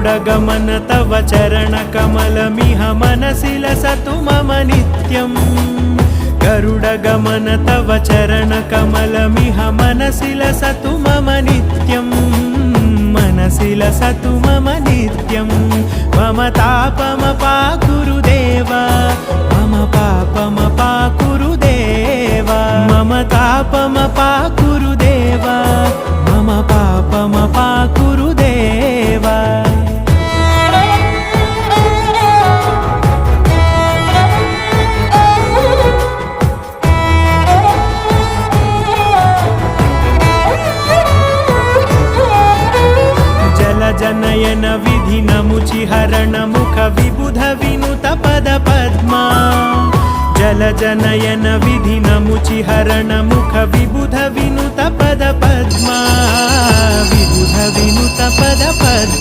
गरुडगमन तव चरणकमलमिह मनसि लसतु मम नित्यम् गरुडगमन तव चरणकमलमिह मनसि लसतु मम नित्यम् मनसि लसतु मम नित्यम् मम तापमपाकुरु देव मम पापमपाकुरु देव मम तापमपाकुरु देव मम पापमपाकुरु देव जनयन विधिनमुचिहरण मुख विबुध विनुत पद पद्मा जल जनयन विधिनमुचिहरण मुख विबुध विनुत पद पद्मा विबुध विनुत पद पद्मा